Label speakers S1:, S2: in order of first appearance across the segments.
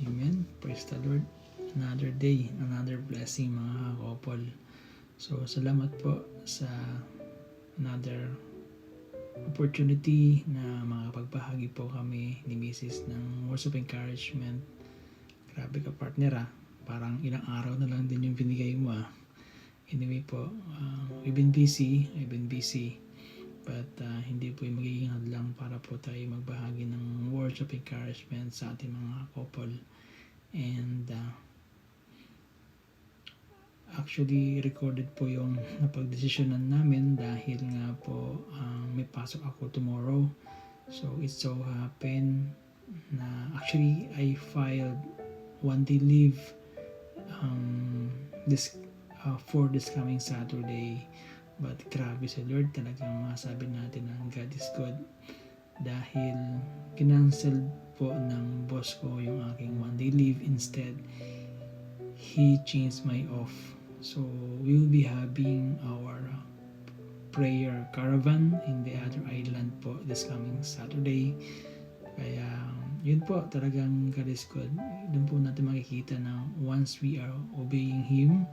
S1: Amen. Praise the Lord. Another day, another blessing mga couple. So, salamat po sa another opportunity na makapagbahagi po kami ni Mrs. ng words of encouragement. Grabe ka partner ah. Parang ilang araw na lang din yung binigay mo ah. Anyway po, I've been busy. But hindi po yung magiging hadlang para po tayo magbahagi ng words of encouragement sa ating mga couple. And actually recorded po yung napagdesisyonan namin dahil nga po may pasok ako tomorrow. So it so happened na actually I filed 1 day leave this for this coming Saturday. But grabe sa Lord, talagang masabi natin na God is good dahil kinancel po ng boss ko yung aking 1 day leave. Instead, he changed my off. So, we will be having our prayer caravan in the other island po this coming Saturday. Kaya, yun po, talagang God is good. Doon po natin makikita na once we are obeying Him,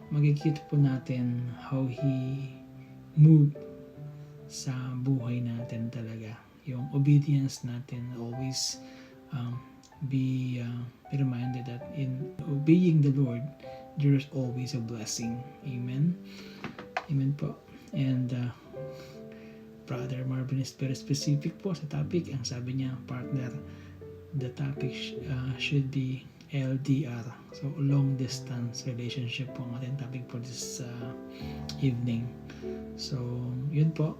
S1: makikita po natin how He move sa buhay natin talaga. Yung obedience natin always be reminded that in obeying the Lord, there is always a blessing. Amen. Amen po. And Brother Marvin is very specific po sa topic. Ang sabi niya, partner, the topic should be LDR. So, long distance relationship po ang ating topic for this evening. So, yun po.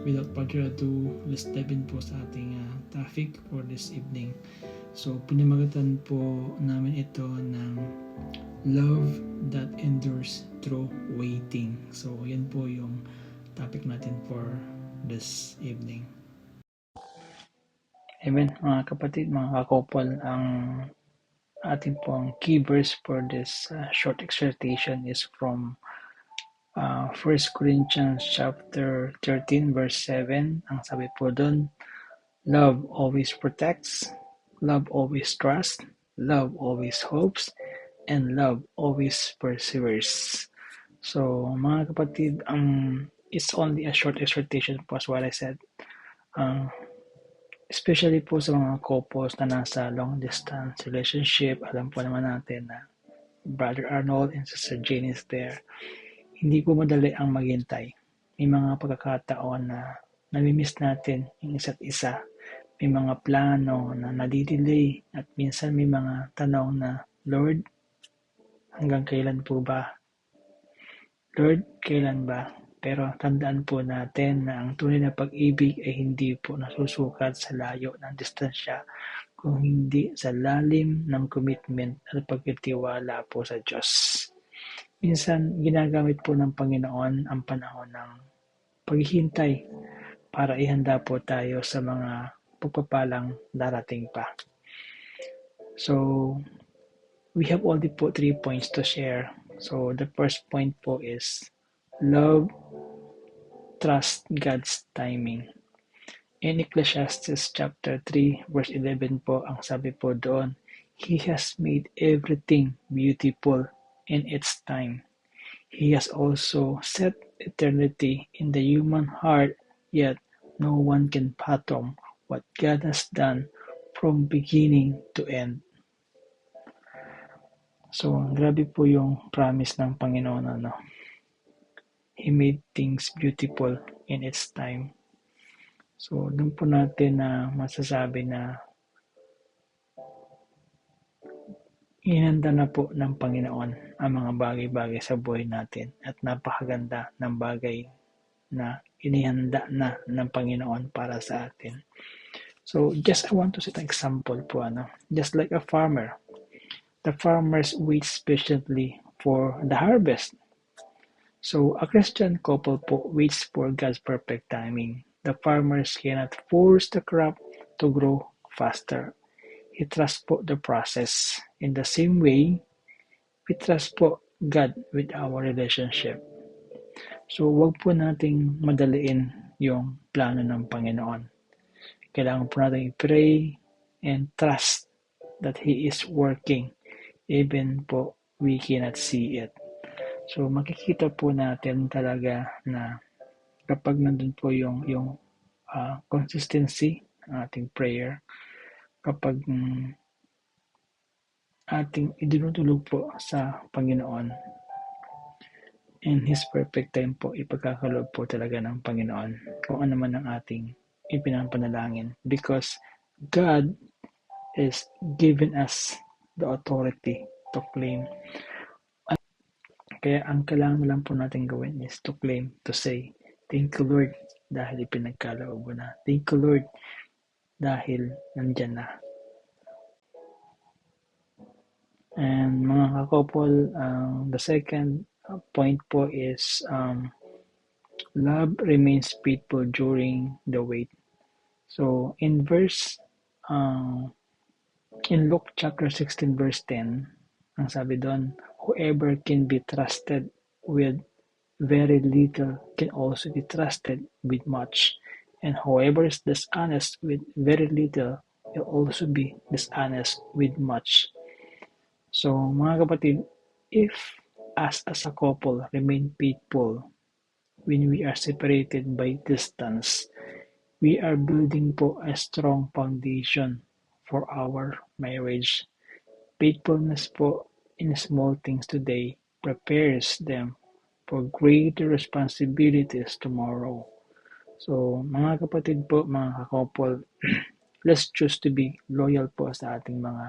S1: Without further ado, let's dive in po sa ating topic for this evening. So, pinamagatan po namin ito ng love that endures through waiting. So, yan po yung topic natin for this evening. Amen, mga kapatid, mga kakopol, ang ating pong key verse for this short exhortation is from 1 Corinthians chapter 13 verse 7. Ang sabi po doon, love always protects, love always trusts, love always hopes, and love always perseveres. So, mga kapatid, it's only a short exhortation po as what I said. Especially po sa mga couples na nasa long distance relationship, alam po naman natin na Brother Arnold and Sister Jane is there. Hindi po madali ang maghintay. May mga pagkakataon na namimiss natin yung isa't isa. May mga plano na nadidelay at minsan may mga tanong na, Lord, hanggang kailan po ba? Lord, kailan ba? Pero tandaan po natin na ang tunay na pag-ibig ay hindi po nasusukat sa layo ng distansya, kung hindi sa lalim ng commitment at pagtitiwala po sa Diyos. Minsan, ginagamit po ng Panginoon ang panahon ng paghihintay para ihanda po tayo sa mga pagpapalang darating pa. So, we have only po 3 points to share. So, the first point po is love, trust God's timing. In Ecclesiastes chapter 3 verse 11 po, ang sabi po doon, He has made everything beautiful in its time. He has also set eternity in the human heart, yet no one can fathom what God has done from beginning to end. So, grabe po yung promise ng Panginoon, ano? He made things beautiful in its time. So, doon po natin na masasabi na inihanda na po ng Panginoon ang mga bagay-bagay sa buhay natin at napakaganda ng bagay na inihanda na ng Panginoon para sa atin. So, just I want to set an example po, ano? Just like a farmer. The farmers wait patiently for the harvest. So, a Christian couple po waits for God's perfect timing. The farmers cannot force the crop to grow faster. He trusts po the process. In the same way, we trust po God with our relationship. So, wag po nating madaliin yung plano ng Panginoon. Kailangan po natin i-pray and trust that He is working even po we cannot see it. So makikita po natin talaga na kapag nandun po yung consistency ng ating prayer, kapag ating idinudulog po sa Panginoon, in His perfect time po, ipagkakaloob po talaga ng Panginoon kung ano man ang ating ipinapanalangin. Because God is giving us the authority to claim. Kaya ang kailangan lang po natin gawin is to claim, to say, thank you Lord dahil ipinagkaloob mo na. Thank you Lord dahil nandyan na. And mga kakopol, the second point po is love remains faithful during the wait. So in Luke chapter 16 verse 10, ang sabi doon, whoever can be trusted with very little can also be trusted with much. And whoever is dishonest with very little will also be dishonest with much. So mga kapatid, if us as a couple remain faithful when we are separated by distance, we are building po a strong foundation for our marriage. Faithfulness po in small things today prepares them for greater responsibilities tomorrow. So, mga kapatid po, mga kakopol, let's choose to be loyal po sa ating mga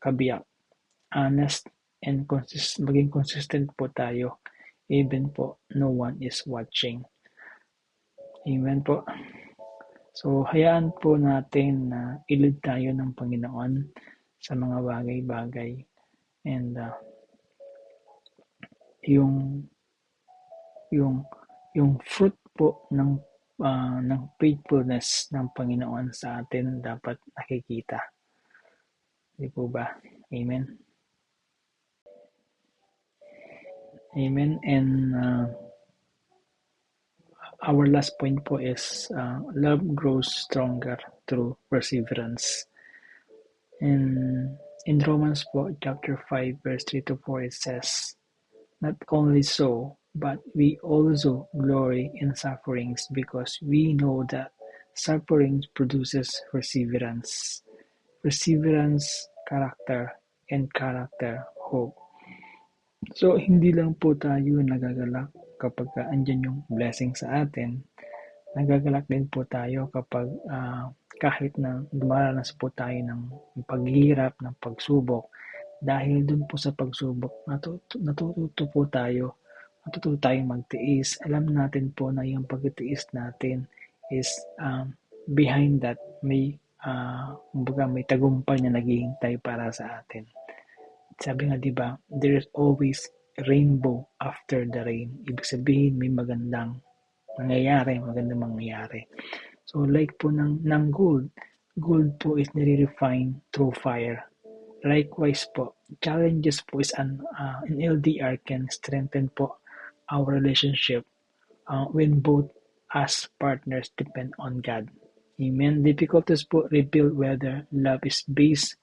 S1: kabiyak. Honest and maging consistent po tayo even po no one is watching. Amen po. So, hayaan po natin na ilid tayo ng Panginoon sa mga bagay-bagay. And yung fruit po ng faithfulness ng Panginoon sa atin dapat nakikita. Di po ba? Amen. Amen. And our last point po is love grows stronger through perseverance. And in Romans po, chapter 5, verse 3 to 4, it says, not only so, but we also glory in sufferings because we know that suffering produces perseverance. Perseverance, character, and character, hope. So, hindi lang po tayo nagagalak kapag andyan yung blessing sa atin. Nagagalak din po tayo kapag kahit na dumaranas po tayo ng paghihirap, ng pagsubok. Dahil dun po sa pagsubok, natututo po tayo, natututo tayong magtiis. Alam natin po na yung pagtitiis natin is behind that may may tagumpay na naghihintay para sa atin. Sabi nga, di ba, there is always rainbow after the rain. Ibig sabihin, may magandang mangyayari. So, like po ng gold po is nire-refine through fire. Likewise po, challenges po is in LDR can strengthen po our relationship when both as partners depend on God. Amen. Difficulties po reveal whether love is based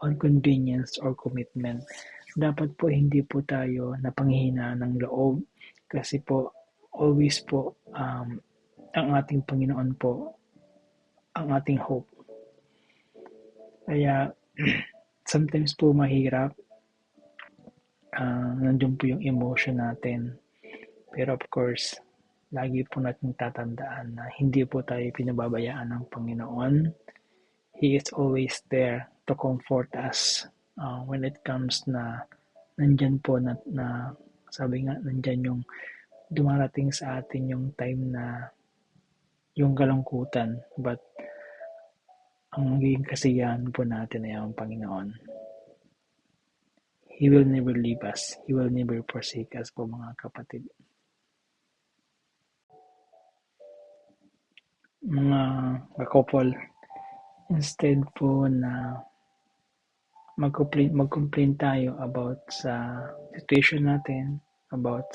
S1: on convenience or commitment. Dapat po hindi po tayo napanghihina ng loob kasi po always po ang ating Panginoon po ang ating hope. Kaya sometimes po mahirap nandiyan po yung emotion natin. Pero of course, lagi po natin tatandaan na hindi po tayo pinababayaan ng Panginoon. He is always there to comfort us when it comes na nandyan po na sabi nga, nandyan yung dumarating sa atin yung time na yung kalungkutan. But ang magiging kasiyahan po natin ay ang Panginoon. He will never leave us. He will never forsake us po mga kapatid. Mga kakopol, instead po na mag-complain tayo about sa situation natin, about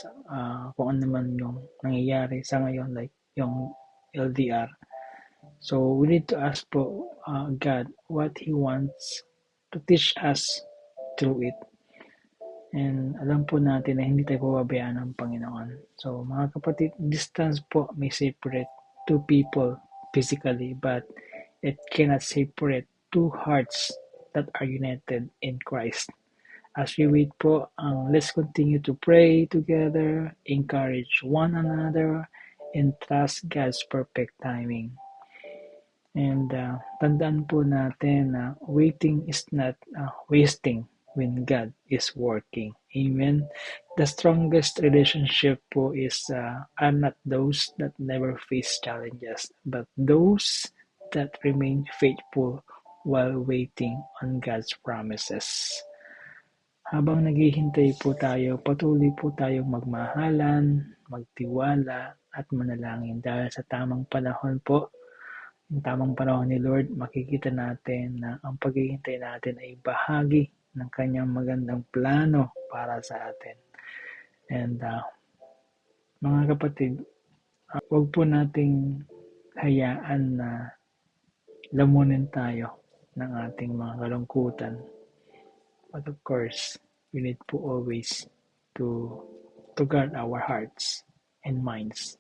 S1: kung ano man yung nangyayari sa ngayon, like yung LDR. So we need to ask po God what He wants to teach us through it. And alam po natin na hindi tayo pababayaan ng Panginoon. So mga kapatid, distance po may separate two people physically, but it cannot separate two hearts that are united in Christ. As we wait po, let's continue to pray together, encourage one another, and trust God's perfect timing. And tandaan po natin na waiting is not wasting when God is working. Amen. The strongest relationship po are not those that never face challenges, but those that remain faithful while waiting on God's promises. Habang naghihintay po tayo, patuloy po tayong magmahalan, magtiwala, at manalangin dahil sa tamang panahon po, yung tamang panahon ni Lord, makikita natin na ang paghihintay natin ay bahagi ng kanyang magandang plano para sa atin. And mga kapatid, huwag po nating hayaan na lamunin tayo ng ating mga kalungkutan. But of course, we need po always to guard our hearts and minds.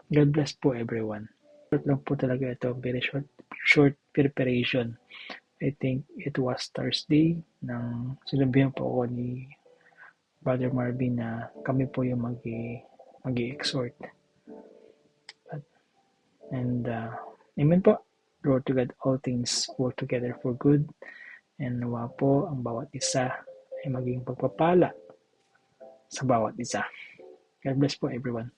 S1: God bless po everyone. Short lang po talaga ito, very short preparation. I think it was Thursday nang sinabihan po ako ni Brother Marvin na kami po yung mag-i-exhort. And amen po. Lord to God, all things work together for good. And nawa po ang bawat isa ay maging pagpapala sa bawat isa. God bless po everyone.